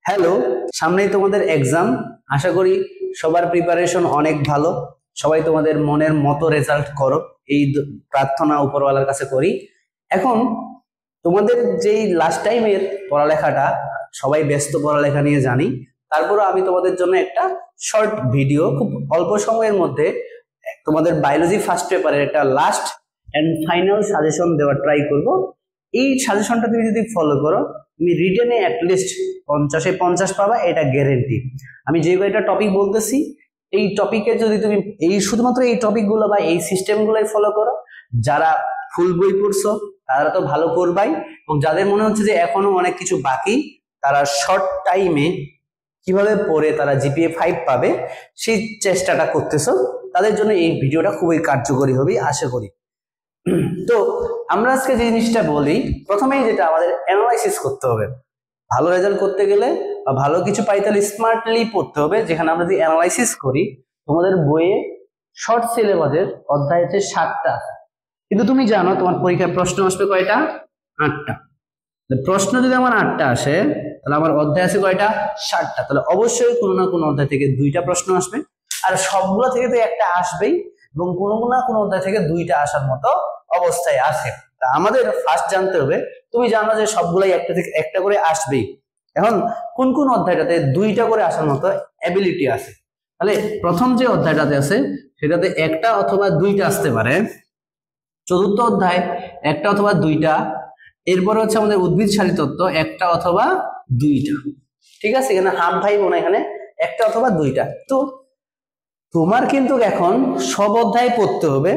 Hello, সামনেই তোমাদের exam. আশা করি সবার প্রিপারেশন অনেক ভালো, সবাই তোমাদের মনের মতো রেজাল্ট করো, এই প্রার্থনা উপরওয়ালার কাছে করি। এখন তোমাদের যেই লাস্ট টাইমের পড়ালেখাটা, সবাই ব্যস্ত পড়ালেখা নিয়ে জানি, তারপরে আমি তোমাদের জন্য একটা শর্ট ভিডিও খুব অল্প সময়ের মধ্যে তোমাদের বায়োলজি ফার্স্ট পেপারের একটা লাস্ট এন্ড ফাইনাল সাজেশন দেওয়ার ট্রাই করব। এই সাজেশনটা তুমি যদি ফলো করো, তুমি রিটেনে অ্যাটলিস্ট 50-এ 50 পাবা, এটা গ্যারেন্টি। আমি যে কয়টা টপিক বলতেছি, এই টপিকে যদি তুমি শুধুমাত্র এই টপিকগুলো বা এই সিস্টেমগুলোই ফলো করো, যারা ফুল বই পড়ছো তারা তো ভালো করবাই, এবং যাদের মনে হচ্ছে যে এখনো অনেক কিছু বাকি, তারা শর্ট টাইমে কিভাবে পড়ে তারা জিপিএ 5 পাবে সেই চেষ্টাটা করতেছো, তাদের জন্য এই ভিডিওটা খুবই কার্যকরী হবে আশা করি। তো আমরা আজকে যে জিনিসটা বলি, প্রথমেই যেটা আমাদের অ্যানালাইসিস করতে হবে। ভালো রেজাল্ট করতে গেলে বা ভালো কিছু পাইতে হলে স্মার্টলি পড়তে হবে। যেখানে আমরা যদি অ্যানালাইসিস করি, তোমাদের বইয়ে শর্ট সিলেবাসের অধ্যায় হচ্ছে 7টা, কিন্তু তুমি জানো তোমার পরীক্ষায় প্রশ্ন আসবে কয়টা? 8টা। প্রশ্ন যদি আমার 8টা আসে, তাহলে আমার অধ্যায় আছে কয়টা? 7টা। তাহলে অবশ্যই কোনো না কোনো অধ্যায় থেকে 2টা প্রশ্ন আসবে, আর সবগুলো থেকে তো একটা আসবেই, এবং কোনো না কোনো অধ্যায় থেকে 2টা আসার মতো অবস্থায় আছে। তা আমাদের ফার্স্ট জানতে হবে, তুমি জানো যে সবগুলাই একটা থেকে একটা করে আসবেই, এখন কোন কোন অধ্যায়টাতে 2টা করে আসার মতো অ্যাবিলিটি আছে। তাহলে প্রথম যে অধ্যায়টাতে আছে সেটাতে একটা অথবা 2টা আসতে পারে। চতুর্থ অধ্যায় একটা অথবা 2টা। এরপরে হচ্ছে আমাদের উদ্ভিদ সারী তত্ত্ব, একটা অথবা 2টা। ঠিক আছে, এখানে হাফ ভাই বোন, এখানে একটা অথবা 2টা। তো তোমার কিন্তু এখন সব অধ্যায় পড়তে হবে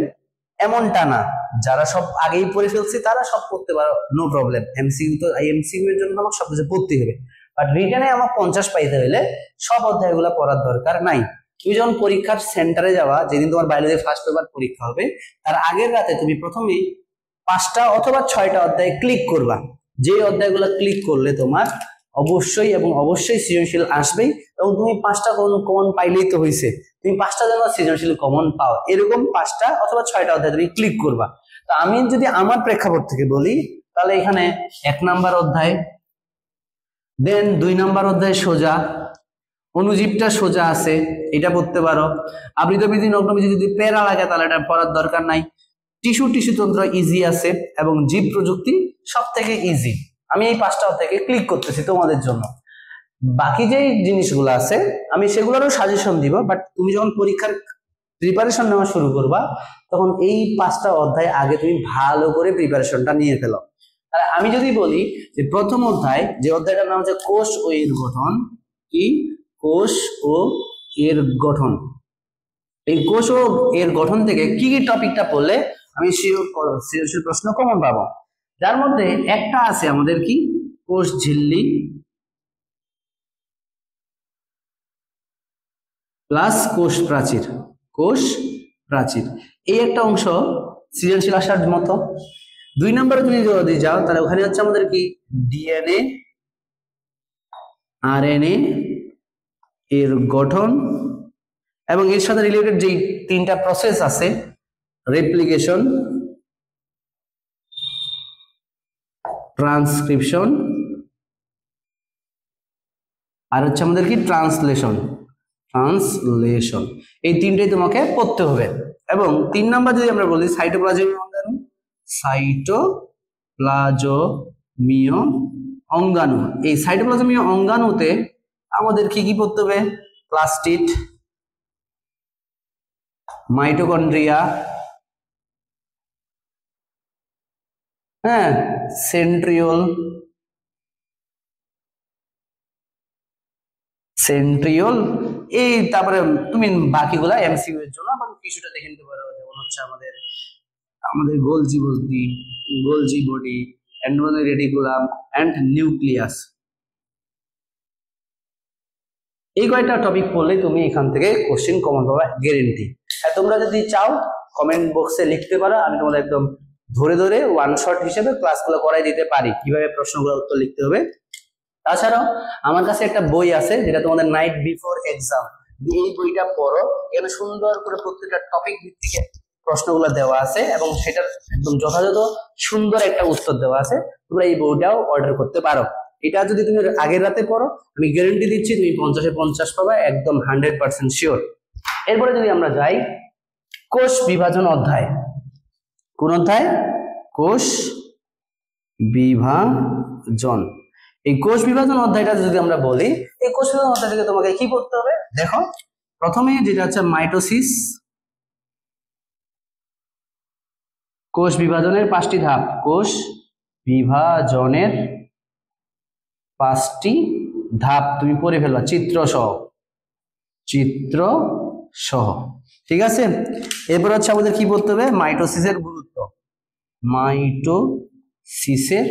এমনটা না, যারা সব আগেই পড়ে ফেলছে তারা সব পড়তে পারো, নো প্রবলেম। এমসিকিউ তো এমসিকিউ এর জন্য আমার সবকিছু পড়তে হবে, বাট রিটেনে আমার 50 পাইতে হলে সব অধ্যায়গুলো পড়ার দরকার নাই। তুমি যখন পরীক্ষার সেন্টারে যাওয়া, যেদিন তোমার বায়োলজি ফার্স্ট পেপার পরীক্ষা হবে, তার আগের রাতে তুমি প্রথমে 5টা অথবা 6টা অধ্যায় ক্লিক করবা। যে অধ্যায়গুলো ক্লিক করলে তোমার অবশ্যই এবং অবশ্যই সৃজনশীল আসবেই, এবং তুমি 5টা কমন পাইলেই তো হয়েছে। তুমি 5টা যেন সৃজনশীল কমন পাও, এরকম 5টা অথবা 6টা অধ্যায় তুমি ক্লিক করবা। তো আমি যদি আমার প্রেক্ষাপট থেকে বলি, তাহলে এখানে 1 নাম্বার অধ্যায়, দেন 2 নাম্বার অধ্যায় সোজা, অনুজীবটা সোজা আছে, এটা পড়তে পারো। আবৃতবিধি নগ্নবিধি যদি প্যারা লাগে তাহলে এটা পড়ার দরকার নাই। টিস্যুতন্ত্র ইজি আছে, এবং জীব প্রযুক্তি সব থেকে ইজি। আমি এই 5টা থেকে ক্লিক করতেছি তোমাদের জন্য। বাকি যে জিনিসগুলো আছে আমি সেগুলোরও সাজেশন দিব, বাট তুমি যখন পরীক্ষার প্রিপারেশন নেওয়া শুরু করবা, তখন এই 5টা অধ্যায় আগে তুমি ভালো করে প্রিপারেশনটা নিয়ে ফেলো। আর আমি যদি বলি যে প্রথম অধ্যায়, যে অধ্যায়টার নাম হচ্ছে কোষ ও এর গঠন, কি কোষ ও এর গঠন, এই কোষ ও এর গঠন থেকে কি কি টপিকটা পড়লে আমি সৃজনশীল প্রশ্ন কমন পাবো, যার মধ্যে একটা আছে আমাদের কি কোষ ঝিল্লি প্লাস কোষ প্রাচীর। কোষ প্রাচীর এই একটা অংশ সৃজনশীল আসার মতো। 2 নম্বরে তুমি যদি যাও, তাহলে ওখানে হচ্ছে আমাদের কি ডিএনএ আরএনএ এর গঠন, এবং এর সাথে রিলেটেড যে 3টা প্রসেস আছে, রেপ্লিকেশন, ট্রান্সক্রিপশন, আর হচ্ছে আমাদের কি ট্রান্সলেশন। এই 3টাই তোমাকে পড়তে হবে। এবং 3 নাম্বার যদি আমরা বলি সাইটোপ্লাজমীয় অঙ্গাণু, সাইটোপ্লাজমীয় অঙ্গাণু, এই সাইটোপ্লাজমীয় অঙ্গাণুতে আমাদের কি কি পড়তে হবে? প্লাস্টিড, মাইটোকন্ড্রিয়া, হ্যাঁ, সেন্ট্রিওল, এই তারপরে তুমি বাকিগুলা এমসিকিউ এর জন্য কিছুটা দেখে নিতে পারো। যেমন হচ্ছে আমাদের Golgi body, endogenic reticulum and nucleus. এই কয়টা টপিক পড়লে তুমি এখান থেকে কোশ্চেন কমন পাবা গ্যারেন্টি। আর তোমরা যদি চাও কমেন্ট বক্সে লিখতে পারো, আমি তোমাদের একদম ধরে ধরে ওয়ান শট হিসেবে ক্লাসগুলো করাই দিতে পারি, কিভাবে প্রশ্নগুলো উত্তর লিখতে হবে। তাছাড়াও আমার কাছে একটা বই আছে, যেটা তোমাদের নাইট বিফোর এক্সাম, এই বইটা পড়ো। এখানে সুন্দর করে প্রত্যেকটা টপিক ভিত্তিক প্রশ্নগুলো দেওয়া আছে, এবং সেটার একদম যথাযথ সুন্দর একটা উত্তর দেওয়া আছে। তোমরা এই বইটাও অর্ডার করতে পারো। এটা যদি তুমি আগের রাতে পড়ো, আমি গ্যারান্টি দিচ্ছি তুমি 50-এ 50 পাবা, একদম 100% শিওর। এরপরে যদি আমরা যাই কোষ বিভাজন অধ্যায়। কোন অধ্যায়? কোষ বিভাজন। এই কোষ বিভাজন অধ্যায়টা যদি আমরা বলি, এই কোষ বিভাজন অধ্যায় থেকে তোমাকে কি করতে হবে দেখো। প্রথমে যেটা হচ্ছে মাইটোসিস, কোষ বিভাজনের 5টি ধাপ। কোষ বিভাজনের 5টি ধাপ তুমি পড়ে ফেলবা চিত্র সহ, চিত্র সহ, ঠিক আছে। এরপর হচ্ছে আমাদের কি পড়তে হবে? মাইটোসিসের গুরুত্ব, মাইটোসিসের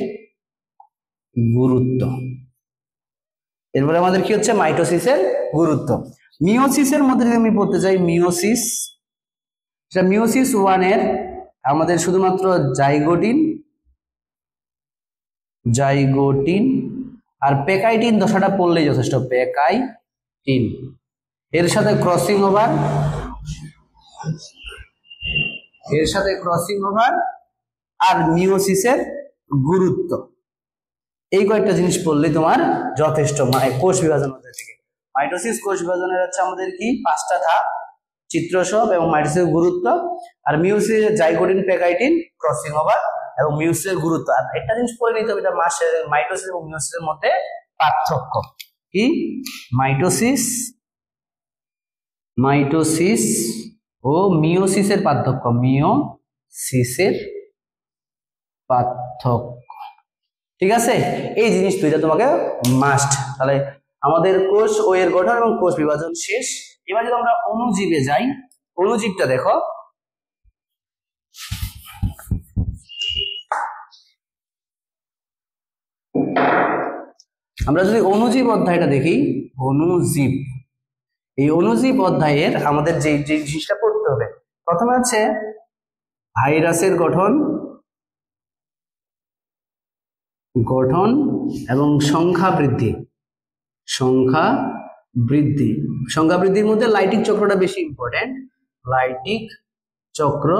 গুরুত্ব। এরপরে আমাদের কি হচ্ছে? মাইটোসিসের গুরুত্ব। মিওসিসের মধ্যে যদি আমি বলতে চাই, মিওসিস, সেটা মিওসিস 1 এর আমাদের শুধুমাত্র জাইগোটিন, জাইগোটিন আর পেকাইটিন দশাটা পড়লেই যথেষ্ট। পেকাইটিন, এর সাথে ক্রসিং ওভার, এর সাথে ক্রসিং ওভার আর মিওসিসের গুরুত্ব, এই কয়েকটা জিনিস পড়লেই তোমার যথেষ্ট কোষ বিভাজন অধ্যায় থেকে। মাইটোসিস কোষ বিভাজনের হচ্ছে আমাদের কি 5টা ধাপ, চিত্রসহ এবং মাইটোসিসের গুরুত্ব, আর মিওসিস জাইগোটিন, পেকাইটিন, ক্রসিং ওভার এবং মিওসিসের গুরুত্ব। আর একটা জিনিস পড়ে নিতে হবে, এটা মাইটোসিস এবং মিওসিসের মধ্যে পার্থক্য কি? মাইটোসিস, মাইটোসিস ও মিওসিসের পার্থক্য, মিওসিসের পার্থক্য, ঠিক আছে। এই জিনিস দুইটা তোমাকে মাস্ট। তাহলে আমাদের কোষ ও এর গঠন এবং কোষ বিভাজন শেষ। এবার যদি আমরা অণুজীবে যাই, অণুজীবটা দেখো। আমরা যদি অণুজীব অধ্যায়টা দেখি, অণুজীব, এই অণুজীব অধ্যায়ের আমাদের যে জিনিসটা পড়তে হবে, প্রথমে হচ্ছে ভাইরাসের গঠন, গঠন এবং সংখ্যা বৃদ্ধি, সংখ্যা বৃদ্ধি। সংখ্যা বৃদ্ধির মধ্যে লাইটিক চক্রটা বেশি ইম্পর্টেন্ট, লাইটিক চক্র,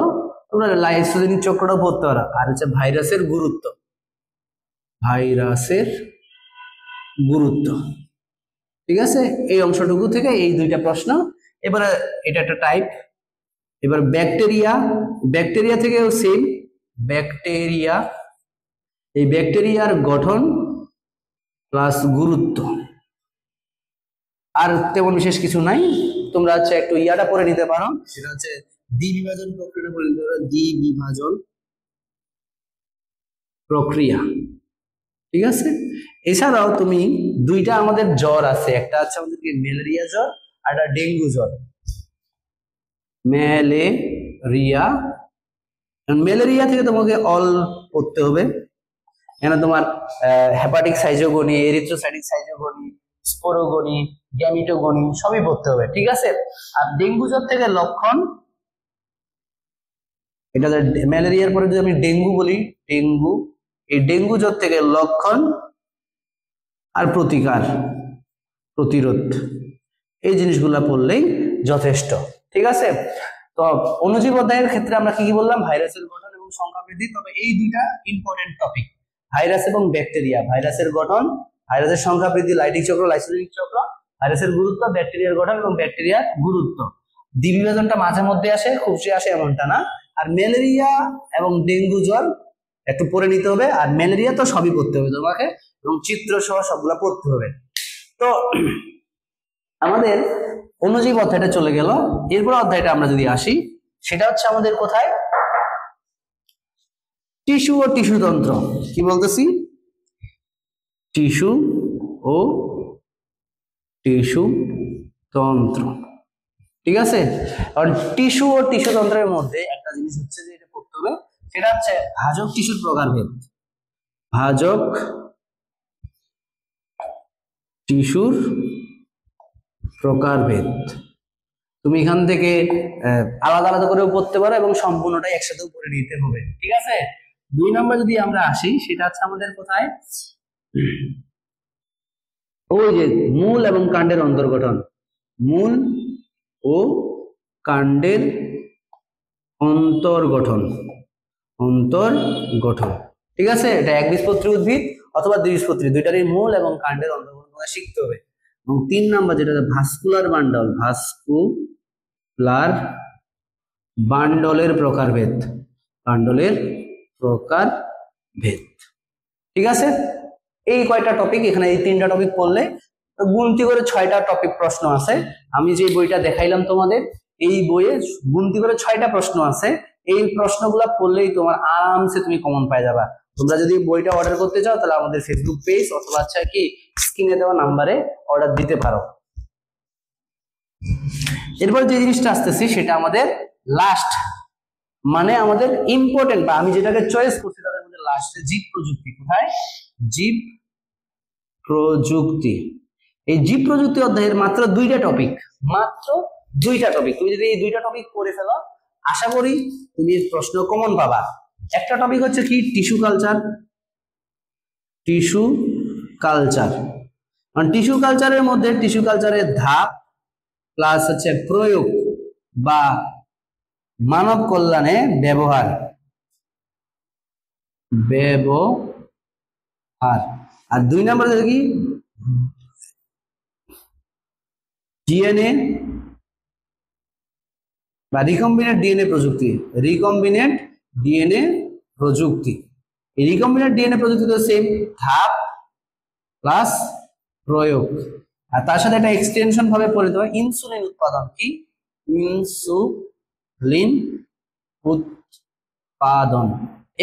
তোমরা লাইসোজেনিক চক্রটা পড়তে পারো। আর হচ্ছে ভাইরাসের গুরুত্ব, ভাইরাসের গুরুত্ব, ঠিক আছে। এই অংশটুকু থেকে এই দুইটা প্রশ্ন। এবারে এটা একটা টাইপ। এবার ব্যাকটেরিয়া, ব্যাকটেরিয়া থেকেও সেম, ব্যাকটেরিয়া, এই ব্যাকটেরিয়ার গঠন প্লাস গুরুত্ব। আর তেমন বিশেষ কিছু নাই, তোমরা হচ্ছে একটু ইয়াটা পড়ে নিতে পারো, সেটা হচ্ছে দ্বিবিভাজন প্রক্রিয়া পড়ে নিতে পারো, দ্বিবিভাজন প্রক্রিয়া, ঠিক আছে। এছাড়াও তুমি দুইটা আমাদের জ্বর আছে, একটা হচ্ছে আমাদেরকে ম্যালেরিয়া জ্বর আর একটা ডেঙ্গু জ্বর। ম্যালেরিয়া, ম্যালেরিয়া থেকে তোমাকে অল পড়তে হবে, এখানে তোমার hepatic schizogony, erythrocytic schizogony, sporogony, gametogony সবই পড়তে হবে, ঠিক আছে। আর ডেঙ্গু জ্বর থেকে লক্ষণ, এটা ম্যালেরিয়ার পরে যদি আমি ডেঙ্গু বলি, ডেঙ্গু, এই ডেঙ্গু জ্বর থেকে লক্ষণ আর প্রতিকার, প্রতিরোধ, এই জিনিসগুলা পড়লেই যথেষ্ট, ঠিক আছে। তো অণুজীব অধ্যায়ের ক্ষেত্রে আমরা কি কি বললাম? ভাইরাসের গঠন এবং সংখ্যা বৃদ্ধি। তবে এই দুইটা ইম্পর্টেন্ট টপিক, ভাইরাস এবং ব্যাকটেরিয়া। ভাইরাসের গঠন, ভাইরাসের সংখ্যা বৃদ্ধি, লাইটিক চক্র, লাইসোজেনিক চক্র, ভাইরাসের গুরুত্ব, ব্যাকটেরিয়ার গঠন এবং ব্যাকটেরিয়ার গুরুত্ব। দ্বিবিভাজনটা মাঝে মধ্যে আসে, খুব আসে এমনটা না। আর ম্যালেরিয়া এবং ডেঙ্গু জ্বর একটু পড়ে নিতে হবে, আর ম্যালেরিয়া তো সবই পড়তে হবে তোমাকে, এবং চিত্র সহ সবগুলা পড়তে হবে। তো আমাদের অণুজীব অধ্যায়টা চলে গেল। এরপর অধ্যায়টা আমরা যদি আসি, সেটা হচ্ছে আমাদের কোথায়? টিস্যু ও টিস্যুতন্ত্র। কি বলতেছি? টিস্যু ও টিস্যু তন্ত্র, ঠিক আছে। কারণ টিস্যু ও টিস্যু তন্ত্রের মধ্যে একটা জিনিস হচ্ছে যে এটা পড়তে হবে, সেটা হচ্ছে ভাজক টিস্যুর প্রকারভেদ, ভাজক টিস্যুর প্রকারভেদ। তুমি এখান থেকে আলাদা আলাদা করেও পড়তে পারো এবং সম্পূর্ণটাই একসাথেও পড়ে নিতে হবে, ঠিক আছে। 2 নম্বর যদি আমরা আসি, সেটা হচ্ছে আমাদের কোথায়? ওই যে মূল এবং কাণ্ডের অন্তর্গঠন, মূল ও কাণ্ডের অন্তর্গঠন, অন্তর্গঠন, ঠিক আছে। এটা একবীজপত্রী উদ্ভিদ অথবা দ্বিবীজপত্রী, দুইটারই মূল এবং কাণ্ডের অন্তর্গত শিখতে হবে। এবং 3 নাম্বার যেটা ভাস্কুলার বান্ডল, ভাস্কুলার বান্ডলের প্রকারভেদ, বান্ডলের প্রকারভেদ। ঠিক আছে, এই কয়টা টপিক এখানে, এই 3টা টপিক পড়লে গুনতি করে 6টা টপিক প্রশ্ন আছে। আমি যে বইটা দেখাইলাম তোমাদের, এই বইয়ে গুনতি করে 6টা প্রশ্ন আছে। এই প্রশ্নগুলো পড়লেই তোমার আরামসে তুমি কমন পাই যাবা। তোমরা যদি বইটা অর্ডার করতে চাও তাহলে আমাদের ফেসবুক পেজ অথবা আচ্ছা কি স্ক্রিনে দেওয়া নাম্বারে অর্ডার দিতে পারো। এরপর যে জিনিসটা আসতেছি সেটা আমাদের লাস্ট, মানে আমাদের ইম্পর্টেন্ট, বা আমি যেটাকে চয়েস করছি তাদের মধ্যে লাস্ট জীব প্রযুক্তি। কোথায়? জীব প্রযুক্তি। এই জীব প্রযুক্তি অধ্যায়ের মাত্র 2টা টপিক, মাত্র 2টা টপিক। তুমি যদি এই 2টা টপিক পড়ে ফেলো আশা করি তুমি প্রশ্ন কমন পাবা। একটা টপিক হচ্ছে কি টিস্যু কালচার, টিস্যু কালচার। কারণ টিস্যু কালচারের মধ্যে টিস্যু কালচারের ধাপ প্লাস হচ্ছে প্রয়োগ বা মানব কল্যাণে ব্যবহার, আর 2 নম্বর হচ্ছে কি ডিএনএ বা রিকম্বিনেন্ট ডিএনএ প্রযুক্তি, রিকম্বিনেন্ট ডিএনএ প্রযুক্তি। এই রিকম্বিনেন্ট ডিএনএ প্রযুক্তি তো সেম, ধাপ প্লাস প্রয়োগ, আর তার সাথে একটা এক্সটেনশন ভাবে পড়ে দেওয়া ইনসুলিন উৎপাদন। কি ইনসুলিন উৎপাদন।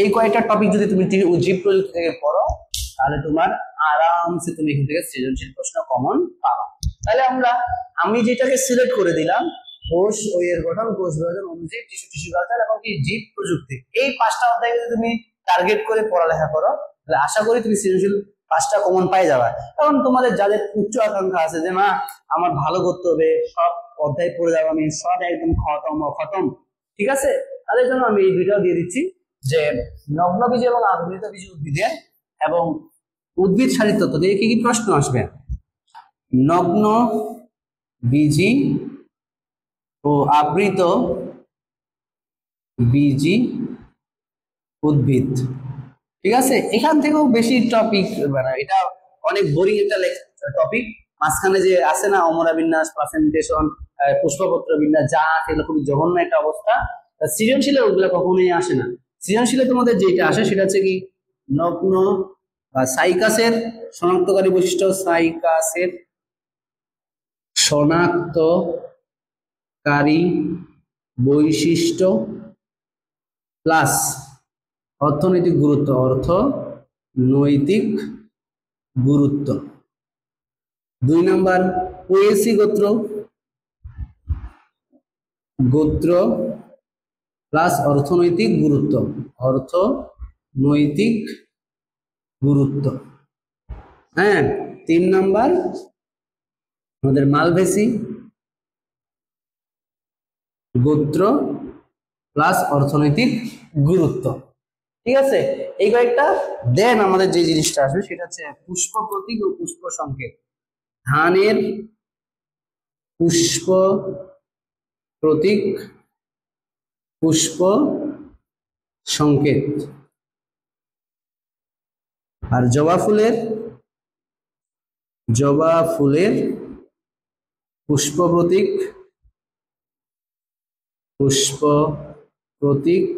এই কয়েকটা টপিক যদি তুমি জীব প্রযুক্তি থেকে পড়ো তাহলে তোমার আরামসে তুমি এখান থেকে সৃজনশীল প্রশ্ন কমন পাবা। তাহলে আমি যেটাকে সিলেক্ট করে দিলাম কোষ ও এর গঠন, কোষ বিভাজন, অনুজীব, টিস্যু কালচার এবং কি জীব প্রযুক্তি। এই 5টা অধ্যায় যদি তুমি টার্গেট করে পড়ালেখা করো তাহলে আশা করি তুমি সৃজনশীল 5টা কমন পাই যাবা। কারণ তোমাদের যাদের উচ্চ আকাঙ্ক্ষা আছে যে না আমার ভালো করতে হবে, সব অধ্যায় পড়ে যাবো আমি, সব একদম খতম, ঠিক আছে, তাদের জন্য আমি এই 2টাও দিয়ে দিচ্ছি যে নগ্নবীজ এবং আবৃত বীজ উদ্ভিদের এবং উদ্ভিদ শারীর তত্ত্ব দিয়ে কি কি প্রশ্ন আসবে। নগ্ন বীজি ও আবৃত বীজি উদ্ভিদ, ঠিক আছে। এখান থেকেও বেশি টপিক, মানে এটা অনেক বোরিং একটা টপিক। মাঝখানে যে আছে না অমরা বিন্যাস, প্লাসেন্টেশন, পুষ্পপত্র বিন্যাস, যা এগুলো খুবই জঘন্য একটা অবস্থা। সৃজনশীলে ওগুলো কখনোই আসে না। সৃজনশীলে তোমাদের যেটা আসে সেটা হচ্ছে কি নগ্ন বা সাইকাসের শনাক্তকারী বৈশিষ্ট্য, সাইকাসের শনাক্তকারী বৈশিষ্ট্য প্লাস অর্থনৈতিক গুরুত্ব, অর্থনৈতিক গুরুত্ব। 2 নাম্বার পোয়েসি গোত্র প্লাস অর্থনৈতিক গুরুত্ব, হ্যাঁ। 3 নাম্বার আমাদের মালভেসি গোত্র প্লাস অর্থনৈতিক গুরুত্ব, ঠিক আছে। এই কয়েকটা দেন আমাদের যে জিনিসটা আসবে সেটা হচ্ছে পুষ্প প্রতীক ও পুষ্প সংকেত। ধানের পুষ্প প্রতীক, পুষ্প সংকেত, আর জবা ফুলের পুষ্প প্রতীক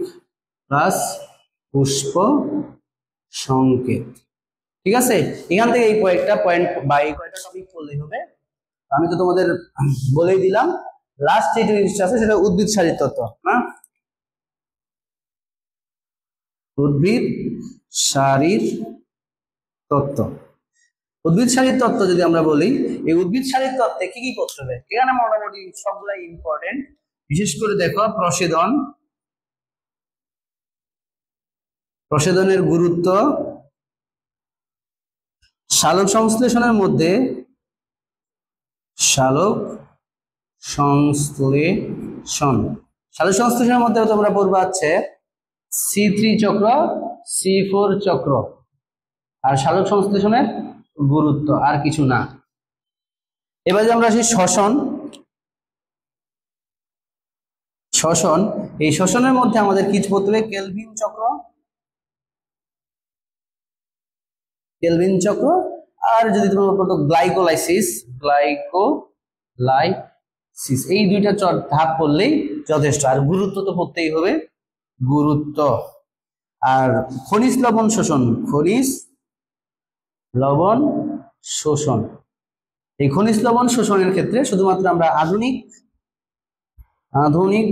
প্লাস পুষ্প সংকেত, ঠিক আছে। এখান থেকে এই কয়েকটা পয়েন্ট বা এই কয়েকটা টপিক পড়লেই হবে। আমি তো তোমাদের বলেই দিলাম লাস্ট যে জিনিসটা আছে সেটা উদ্ভিদ শারীর তত্ত্ব, না উদ্ভিদ শারীর তত্ত্ব। উদ্ভিদ শারীর তত্ত্ব যদি আমরা বলি, এই উদ্ভিদ শারীর তত্ত্বে কি কি করতে হবে, এখানে মোটামুটি সবগুলাই ইম্পর্টেন্ট। বিশেষ করে দেখো প্রসেদনের গুরুত্ব, সালোক সংশ্লেষণের মধ্যে সালোক সংশ্লেষণের মধ্যে তোমরা পড়বা হচ্ছে C3 চক্র, C4 চক্র, আর সালোক সংশ্লেষণের গুরুত্ব, আর কিছু না। এবার যে আমরা আসি শ্বসন, এই শ্বসনের মধ্যে আমাদের কিছু পড়তে হবে কেলভিন চক্র, কেলভিন চক্র। আর যদি তোমরা বলতো গ্লাইকোলাইসিস, এই দুইটা ধাপ করলেই যথেষ্ট। আর গুরুত্ব তো পড়তেই হবে, গুরুত্ব। আর খনিজ লবণ শোষণ, এই খনিজ লবণ শোষণের ক্ষেত্রে শুধুমাত্র আমরা আধুনিক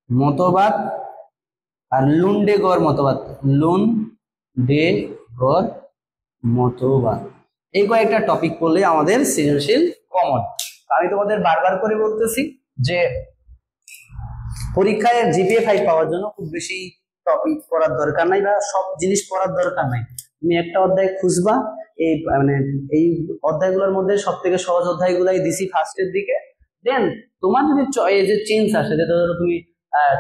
মতবাদ আর লুন্ডেগড় মতবাদ এই কয়েকটা টপিক পড়লে আমাদের সৃজনশীল কমন। আমি তোমাদের বারবার করে বলতেছি যে পরীক্ষায় জিপিএ 5 পাওয়ার জন্য খুব বেশি টপিক পড়ার দরকার নাই বা সব জিনিস পড়ার দরকার নাই। তুমি একটা অধ্যায় খুঁজবা, এই এই অধ্যায়গুলোর মধ্যে সব থেকে সহজ অধ্যায়গুলাই দিছি ফার্স্টের দিকে। দেন তোমার যদি যে চেঞ্জ আসে, যে ধরো তুমি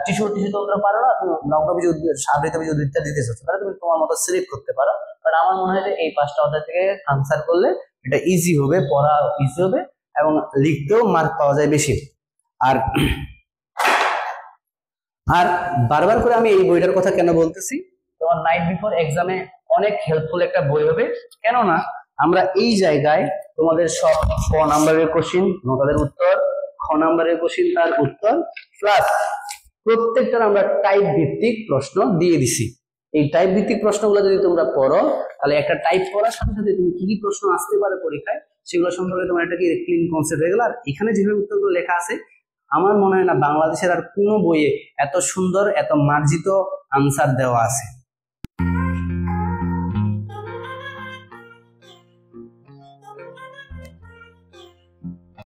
টিস্যু তোমরা পারো না, তুমি নগ্নবীজ উদ্ভিদ, সাবৃতবীজ উদ্ভিদটা দিতে চাচ্ছ, তাহলে তুমি তোমার মতো সিলেক্ট করতে পারো। বাট আমার মনে হয় যে এই 5টা অধ্যায় থেকে আনসার করলে এটা ইজি হবে, পড়া ইজি হবে এবং লিখতেও মার্ক পাওয়া যায় বেশি। আর বারবার করে আমি এই বইটার কথা কেন বলতেছি, তোমার নাইট বিফোর এক্সামে অনেক হেল্পফুল একটা বই হবে। কেননা আমরা এই জায়গায় তোমাদের সব ক নাম্বারের কোশ্চিন, তাদের উত্তর, খ নাম্বারের কোশ্চিন তার উত্তর, প্লাস প্রত্যেকটার আমরা টাইপ ভিত্তিক প্রশ্ন দিয়ে দিছি। এই টাইপ ভিত্তিক প্রশ্নগুলো যদি তোমরা পড়ো, তাহলে একটা টাইপ পড়ার সাথে সাথে তুমি কি কি প্রশ্ন আসতে পারে পরীক্ষায় সেগুলো সম্পর্কে তোমার একটা কি ক্লিন কনসেপ্ট হয়ে গেল। আর এখানে যেভাবে উত্তরগুলো লেখা আছে, আমার মনে হয় না বাংলাদেশের আর কোনো বইয়ে এত সুন্দর, এত মার্জিত আনসার দেওয়া আছে।